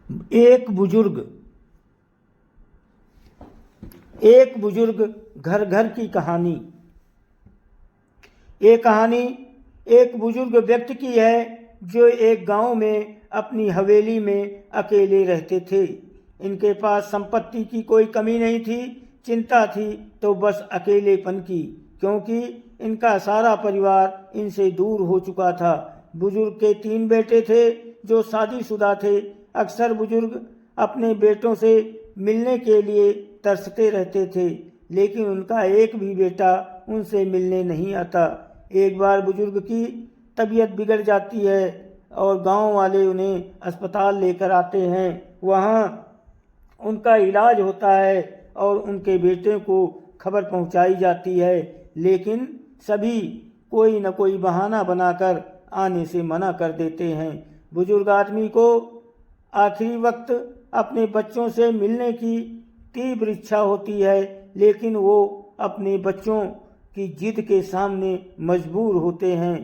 एक बुजुर्ग घर घर की कहानी। ये कहानी एक बुजुर्ग व्यक्ति की है जो एक गांव में अपनी हवेली में अकेले रहते थे। इनके पास संपत्ति की कोई कमी नहीं थी। चिंता थी तो बस अकेलेपन की, क्योंकि इनका सारा परिवार इनसे दूर हो चुका था। बुजुर्ग के 3 बेटे थे जो शादीशुदा थे। अक्सर बुजुर्ग अपने बेटों से मिलने के लिए तरसते रहते थे, लेकिन उनका एक भी बेटा उनसे मिलने नहीं आता। एक बार बुजुर्ग की तबीयत बिगड़ जाती है और गांव वाले उन्हें अस्पताल लेकर आते हैं। वहां उनका इलाज होता है और उनके बेटे को खबर पहुंचाई जाती है, लेकिन सभी कोई न कोई बहाना बनाकर आने से मना कर देते हैं। बुजुर्ग आदमी को आखिरी वक्त अपने बच्चों से मिलने की तीव्र इच्छा होती है, लेकिन वो अपने बच्चों की जिद के सामने मजबूर होते हैं।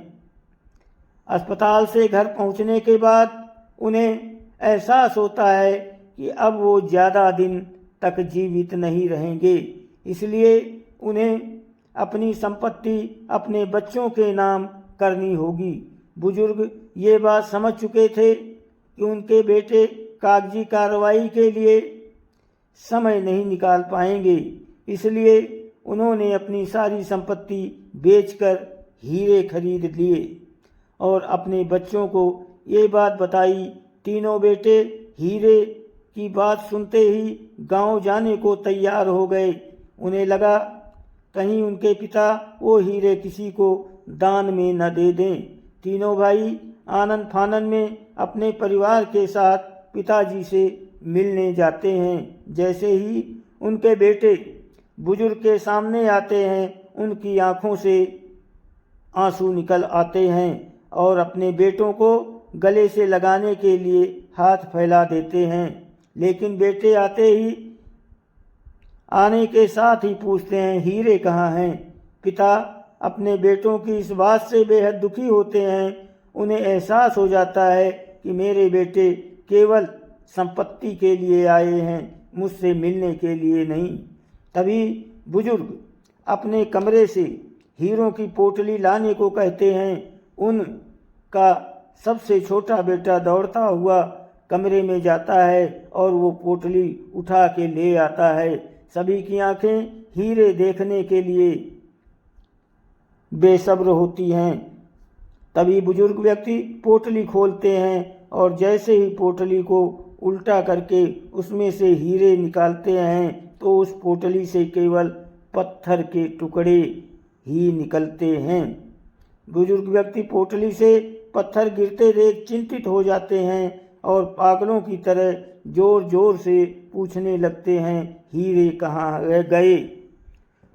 अस्पताल से घर पहुंचने के बाद उन्हें एहसास होता है कि अब वो ज़्यादा दिन तक जीवित नहीं रहेंगे, इसलिए उन्हें अपनी संपत्ति अपने बच्चों के नाम करनी होगी। बुजुर्ग ये बात समझ चुके थे कि उनके बेटे कागजी कार्रवाई के लिए समय नहीं निकाल पाएंगे, इसलिए उन्होंने अपनी सारी संपत्ति बेचकर हीरे खरीद लिए और अपने बच्चों को ये बात बताई। तीनों बेटे हीरे की बात सुनते ही गांव जाने को तैयार हो गए। उन्हें लगा कहीं उनके पिता वो हीरे किसी को दान में न दे दें। तीनों भाई आनंद फानन में अपने परिवार के साथ पिताजी से मिलने जाते हैं। जैसे ही उनके बेटे बुजुर्ग के सामने आते हैं, उनकी आंखों से आंसू निकल आते हैं और अपने बेटों को गले से लगाने के लिए हाथ फैला देते हैं, लेकिन बेटे आने के साथ ही पूछते हैं, हीरे कहाँ हैं? पिता अपने बेटों की इस बात से बेहद दुखी होते हैं। उन्हें एहसास हो जाता है कि मेरे बेटे केवल संपत्ति के लिए आए हैं, मुझसे मिलने के लिए नहीं। तभी बुजुर्ग अपने कमरे से हीरों की पोटली लाने को कहते हैं। उनका सबसे छोटा बेटा दौड़ता हुआ कमरे में जाता है और वो पोटली उठा के ले आता है। सभी की आंखें हीरे देखने के लिए बेसब्र होती हैं। तभी बुजुर्ग व्यक्ति पोटली खोलते हैं और जैसे ही पोटली को उल्टा करके उसमें से हीरे निकालते हैं तो उस पोटली से केवल पत्थर के टुकड़े ही निकलते हैं। बुजुर्ग व्यक्ति पोटली से पत्थर गिरते देख चिंतित हो जाते हैं और पागलों की तरह जोर जोर से पूछने लगते हैं, हीरे कहाँ गए?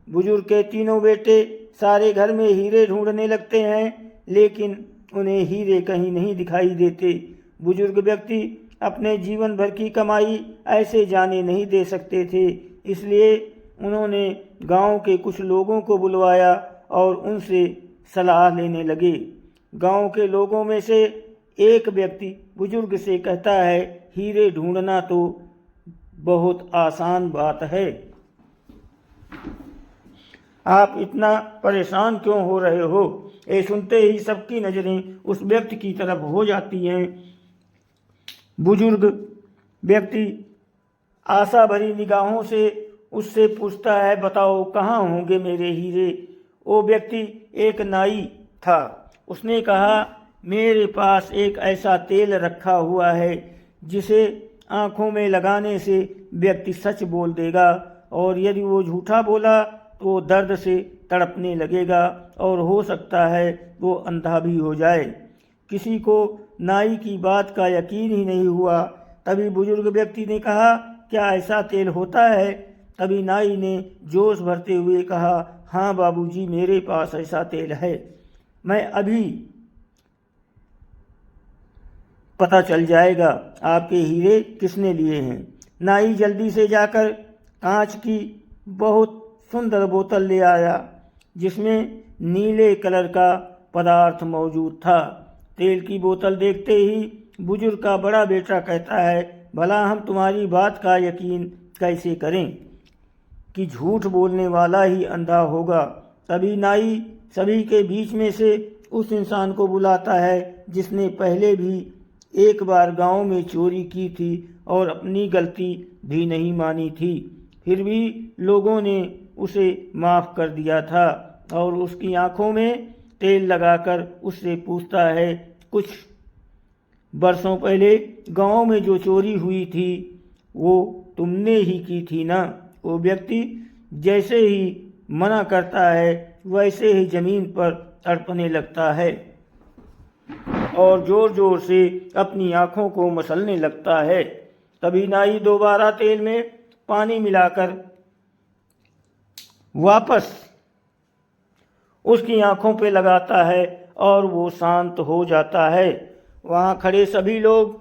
बुजुर्ग के तीनों बेटे सारे घर में हीरे ढूंढने लगते हैं, लेकिन उन्हें हीरे कहीं नहीं दिखाई देते। बुजुर्ग व्यक्ति अपने जीवन भर की कमाई ऐसे जाने नहीं दे सकते थे, इसलिए उन्होंने गांव के कुछ लोगों को बुलवाया और उनसे सलाह लेने लगे। गांव के लोगों में से एक व्यक्ति बुजुर्ग से कहता है, हीरे ढूंढना तो बहुत आसान बात है, आप इतना परेशान क्यों हो रहे हो? ये सुनते ही सबकी नज़रें उस व्यक्ति की तरफ हो जाती हैं। बुजुर्ग व्यक्ति आशा भरी निगाहों से उससे पूछता है, बताओ कहाँ होंगे मेरे हीरे? वो व्यक्ति एक नाई था। उसने कहा, मेरे पास एक ऐसा तेल रखा हुआ है जिसे आँखों में लगाने से व्यक्ति सच बोल देगा, और यदि वो झूठा बोला तो दर्द से तड़पने लगेगा और हो सकता है वो अंधा भी हो जाए। किसी को नाई की बात का यकीन ही नहीं हुआ। तभी बुजुर्ग व्यक्ति ने कहा, क्या ऐसा तेल होता है? तभी नाई ने जोश भरते हुए कहा, हाँ बाबूजी, मेरे पास ऐसा तेल है, मैं अभी पता चल जाएगा आपके हीरे किसने लिए हैं। नाई जल्दी से जाकर कांच की बहुत सुंदर बोतल ले आया जिसमें नीले कलर का पदार्थ मौजूद था। तेल की बोतल देखते ही बुजुर्ग का बड़ा बेटा कहता है, भला हम तुम्हारी बात का यकीन कैसे करें कि झूठ बोलने वाला ही अंधा होगा। तभी नाई सभी के बीच में से उस इंसान को बुलाता है जिसने पहले भी एक बार गांव में चोरी की थी और अपनी गलती भी नहीं मानी थी, फिर भी लोगों ने उसे माफ़ कर दिया था और उसकी आंखों में तेल लगाकर उससे पूछता है, कुछ बरसों पहले गांव में जो चोरी हुई थी वो तुमने ही की थी ना? वो व्यक्ति जैसे ही मना करता है वैसे ही ज़मीन पर तड़पने लगता है और ज़ोर ज़ोर से अपनी आँखों को मसलने लगता है। तभी नाई दोबारा तेल में पानी मिलाकर वापस उसकी आँखों पे लगाता है और वो शांत हो जाता है। वहाँ खड़े सभी लोग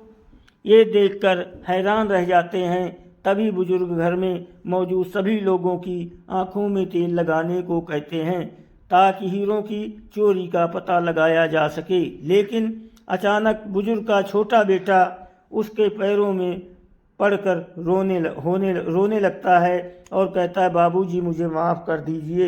ये देखकर हैरान रह जाते हैं। तभी बुजुर्ग घर में मौजूद सभी लोगों की आंखों में तेल लगाने को कहते हैं ताकि हीरों की चोरी का पता लगाया जा सके। लेकिन अचानक बुजुर्ग का छोटा बेटा उसके पैरों में पड़कर रोने लगता है और कहता है, बाबूजी मुझे माफ़ कर दीजिए,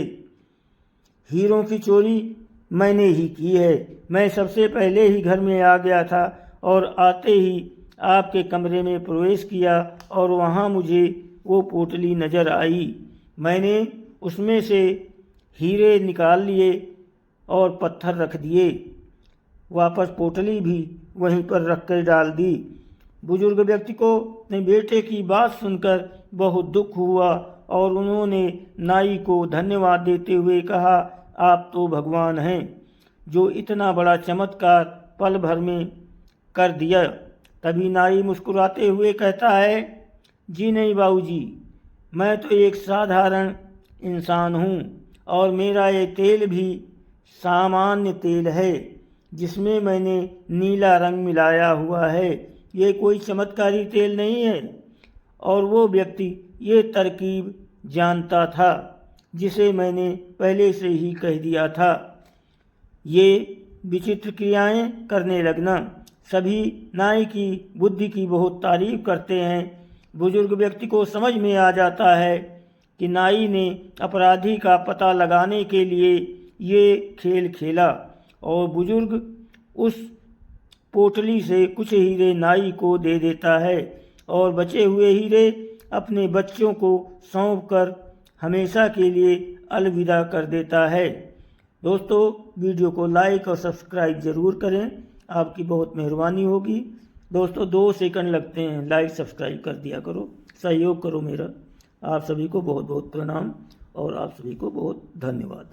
हीरों की चोरी मैंने ही की है। मैं सबसे पहले ही घर में आ गया था और आते ही आपके कमरे में प्रवेश किया और वहाँ मुझे वो पोटली नज़र आई। मैंने उसमें से हीरे निकाल लिए और पत्थर रख दिए, वापस पोटली भी वहीं पर रख कर डाल दी। बुजुर्ग व्यक्ति को अपने बेटे की बात सुनकर बहुत दुख हुआ और उन्होंने नाई को धन्यवाद देते हुए कहा, आप तो भगवान हैं जो इतना बड़ा चमत्कार पल भर में कर दिया। तभी नाई मुस्कुराते हुए कहता है, जी नहीं बाबूजी, मैं तो एक साधारण इंसान हूँ और मेरा ये तेल भी सामान्य तेल है जिसमें मैंने नीला रंग मिलाया हुआ है। ये कोई चमत्कारी तेल नहीं है। और वो व्यक्ति ये तरकीब जानता था जिसे मैंने पहले से ही कह दिया था। ये विचित्र क्रियाएं करने लगना। सभी नाई की बुद्धि की बहुत तारीफ करते हैं। बुजुर्ग व्यक्ति को समझ में आ जाता है कि नाई ने अपराधी का पता लगाने के लिए ये खेल खेला और बुजुर्ग उस पोटली से कुछ हीरे नाई को दे देता है और बचे हुए हीरे अपने बच्चों को सौंप कर हमेशा के लिए अलविदा कर देता है। दोस्तों, वीडियो को लाइक और सब्सक्राइब ज़रूर करें, आपकी बहुत मेहरबानी होगी। दोस्तों 2 सेकंड लगते हैं, लाइक सब्सक्राइब कर दिया करो, सहयोग करो मेरा। आप सभी को बहुत बहुत प्रणाम और आप सभी को बहुत धन्यवाद।